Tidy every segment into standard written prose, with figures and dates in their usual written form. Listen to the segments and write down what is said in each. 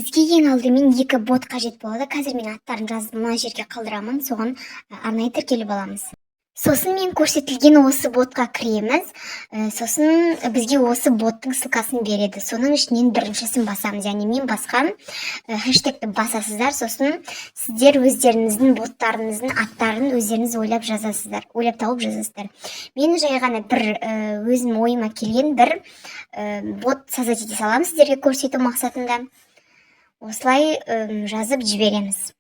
Бізге ең алдымен екі бот қажет болады. Қазір мен аттарын жазып мына жерге қалдырамын. Соған арнайы тіркеліп аламыз. Сосын мен көрсетілген осы ботқа кіреміз. Сосын бізге осы боттың ссылкасын береді. Соның ішінен біріншісін басамыз. Яғни мен басқам хэштегті басасыздар. Сосын сіздер өздеріңіздің боттарыңыздың аттарын өздеріңіз ойлап жазасыздар. Ойлап тауып жазасыздар. Мен жай ғана бір өзім ойыма келген бір бот создать ете саламын сіздерге көрсету мақсатында. Осылай жазып жібереміз.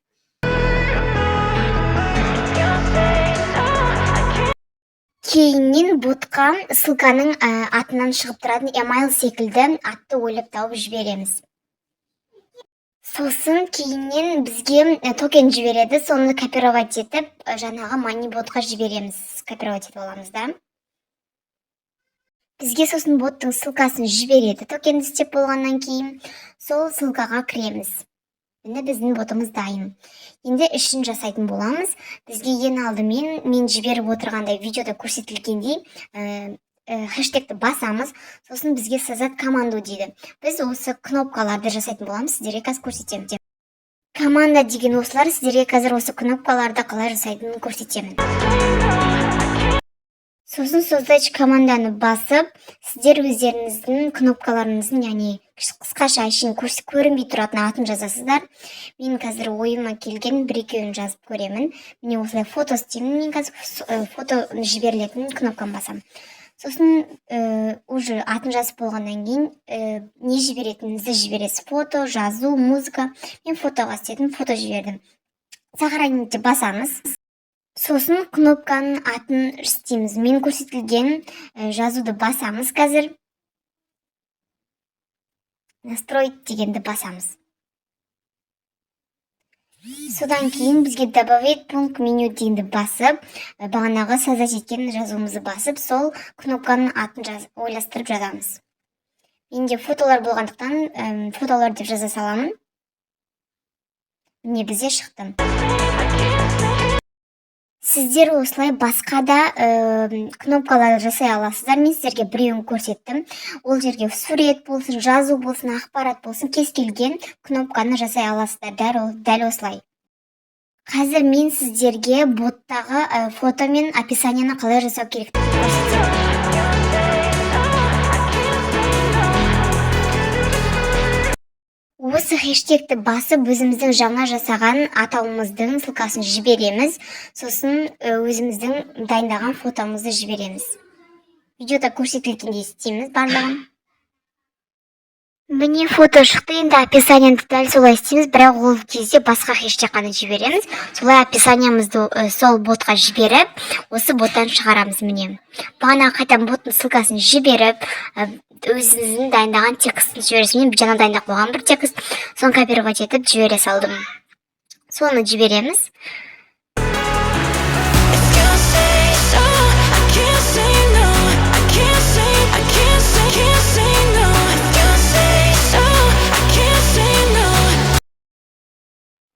Кейіннен ботқа ссылканың атынан шығып тұратын email секілді атты ойлап тауып жібереміз. Сосын кейіннен бізге токен жібереді, соны копировать етіп, жаңағы MoneyBotқа жібереміз. Копировать етіп аламыз да. Бізге сосын боттың ссылкасын жібереді, токенді істеп болғаннан кейін сол ссылкаға кіреміз. Енді біздің ботымыз дайын. Енді ішін жасайтын боламыз. Бізге ең алдымен мен жіберіп отырғандай видеода көрсетілгендей хэштегті басамыз. Сосын бізге создать команду дейді. Біз осы кнопкаларды жасайтын боламыз. Сіздерге қазір көрсетемін. Команда деген осылар, сіздерге қазір осы кнопкаларды қалай жасайтынын көрсетемін. Сосын создать команданы басып, сіздер өздеріңіздің кнопкаларыңыздың, яғни қысқаша ішін көрінбей тұратын атын жазасыздар. Мен қазір ойыма келген бір-екеуін жазып көремін. Мен осылай фото істеймін. Мен қазір фото жіберілетін кнопканы басамын. Сосын уже атын жазып болғаннан кейін не жіберетініңізді жібересіз. Фото, жазу, музыка. Мен фотоға істедім, фото жібердім. Сохранить басамыз. Сосын кнопканың атын істейміз. Мен көрсетілген жазуды басамыз қазір. Настроить дегенді басамыз. Содан кейін бізге добавить пункт меню дегенді басып, бағанағы создать еткен жазуымызды басып, сол кнопканың атын ойластырып жазамыз. Менде фотолар болғандықтан фотолар деп жаза саламын. Міне бізде шықты. Сіздер осылай басқа да кнопкаларды жасай аласыздар. Мен сіздерге біреуін көрсеттім. Ол жерге сурет болсын, жазу болсын, ақпарат болсын, кез келген кнопканы жасай аласыздар. Дәл осылай. Қазір мен сіздерге боттағы фото мен описанияны қалай жасау керектігін көрсетемін. Осы хэштегті басып, өзіміздің жаңа жасаған атауымыздың ссылкасын жібереміз. Сосын өзіміздің дайындаған фотомызды жібереміз. Видеода көрсетілгендей істейміз барлығын. Міне фото шықты, енді описанияны дәл солай істейміз, бірақ ол кезде басқа хэштег қана жібереміз. Солай описаниямызды сол ботқа жіберіп, осы боттан шығарамыз міне. Бағана қайтан боттың ссылкасын жіберіп, өзіңіздің дайындаған текстін жібересіз. Мен жаңа дайындап қойған бір текст, соны копировать етіп жібере салдым. Соны жібереміз.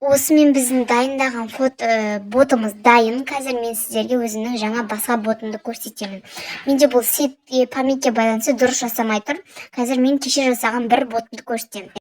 Осымен біздің дайындаған ботымыз дайын. Қазір мен сіздерге өзімнің жаңа басқа ботымды көрсетемін. Менде бұл сетке, памятке байланысты дұрыс жасамай тұр. Қазір мен кеше жасаған бір ботымды көрсетемін.